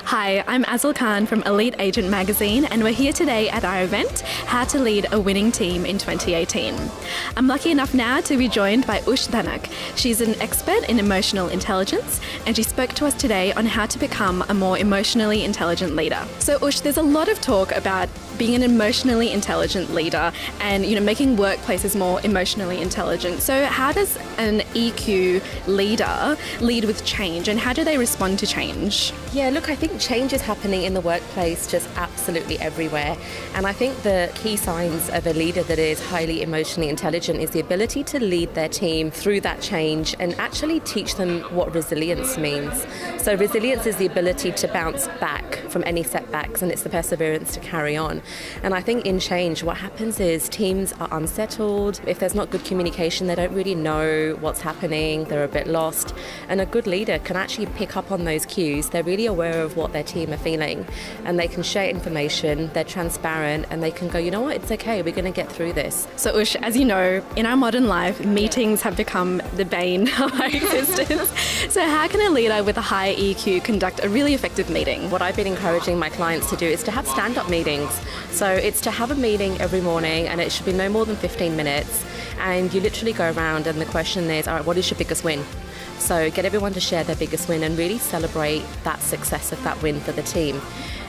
Hi, I'm Azal Khan from Elite Agent Magazine, and we're here today at our event, How to Lead a Winning Team in 2018. I'm lucky enough now to be joined by Ush Dhanak. She's an expert in emotional intelligence, and she spoke to us today on how to become a more emotionally intelligent leader. So Ush, there's a lot of talk about being an emotionally intelligent leader and making workplaces more emotionally intelligent. So how does an EQ leader lead with change, and how do they respond to change? Yeah, look, I think change is happening in the workplace just absolutely everywhere. And I think the key signs of a leader that is highly emotionally intelligent is the ability to lead their team through that change and actually teach them what resilience means. So resilience is the ability to bounce back from any setbacks, and it's the perseverance to carry on. And I think in change, what happens is teams are unsettled. If there's not good communication, they don't really know what's happening. They're a bit lost. And a good leader can actually pick up on those cues. They're really aware of what their team are feeling, and they can share information. They're transparent, and they can go, you know what, it's okay. We're going to get through this. So Ush, as you know, in our modern life, meetings have become the bane of our existence. So how can a leader with a high EQ conduct a really effective meeting? What I've been encouraging my clients to do is to have stand-up meetings. So it's to have a meeting every morning, and it should be no more than 15 minutes. And you literally go around, and the question is, all right, what is your biggest win? So get everyone to share their biggest win and really celebrate that success of that win for the team.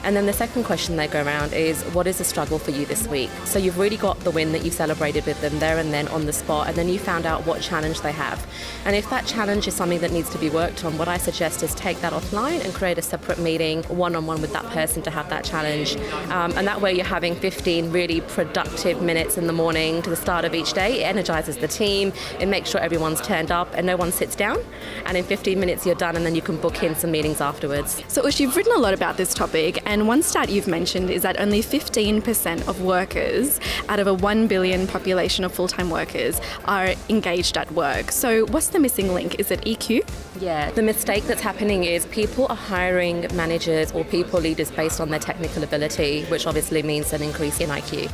And then the second question they go around is, what is the struggle for you this week? So you've really got the win that you celebrated with them there and then on the spot, and then you found out what challenge they have. And if that challenge is something that needs to be worked on, what I suggest is take that offline and create a separate meeting one-on-one with that person to have that challenge. And that way you're having 15 really productive minutes in the morning to the start of each day. It energizes the team, it makes sure everyone's turned up and no one sits down. And in 15 minutes you're done, and then you can book in some meetings afterwards. So Ush, you've written a lot about this topic, and one stat you've mentioned is that only 15% of workers out of a 1 billion population of full-time workers are engaged at work. So what's the missing link? Is it EQ? Yeah, the mistake that's happening is people are hiring managers or people leaders based on their technical ability, which obviously means an increase in IQ.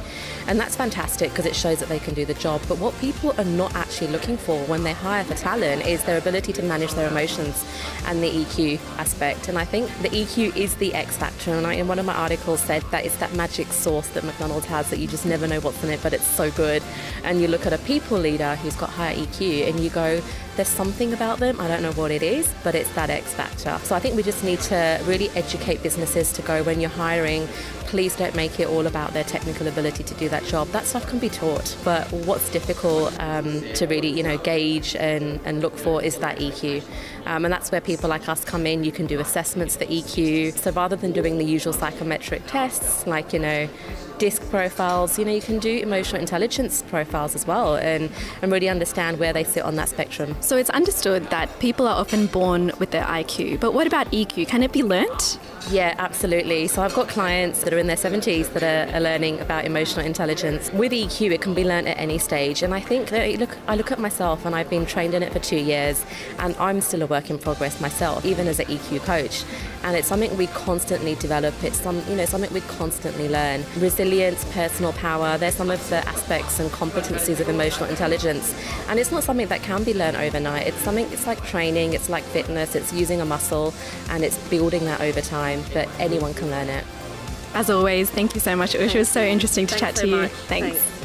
And that's fantastic because it shows that they can do the job. But what people are not actually looking for when they hire for talent is their ability to manage their emotions and the EQ aspect. And I think the EQ is the X factor. And I, in one of my articles, said that it's that magic sauce that McDonald's has that you just never know what's in it, but it's so good. And you look at a people leader who's got higher EQ and you go, there's something about them, I don't know what it is, but it's that X factor. So I think we just need to really educate businesses to go, when you're hiring, please don't make it all about their technical ability to do that job. That stuff can be taught, but what's difficult to really gauge and look for is that EQ. And that's where people like us come in. You can do assessments for EQ. So rather than doing the usual psychometric tests like DISC profiles, you can do emotional intelligence profiles as well, and really understand where they sit on that spectrum. So it's understood that people are often born with their IQ, but what about EQ? Can it be learnt? Yeah, absolutely. So I've got clients that are in their 70s that are learning about emotional intelligence. With EQ, it can be learnt at any stage. And I think that, I look at myself, and I've been trained in it for 2 years, and I'm still a work in progress myself, even as an EQ coach. And it's something we constantly develop. It's something we constantly learn. Resilience, personal power, they're some of the aspects and competencies of emotional intelligence. And it's not something that can be learned overnight. It's like training, it's like fitness, it's using a muscle, and it's building that over time. But anyone can learn it. As always, thank you so much, Ush. It was so interesting to chat to you. Thanks.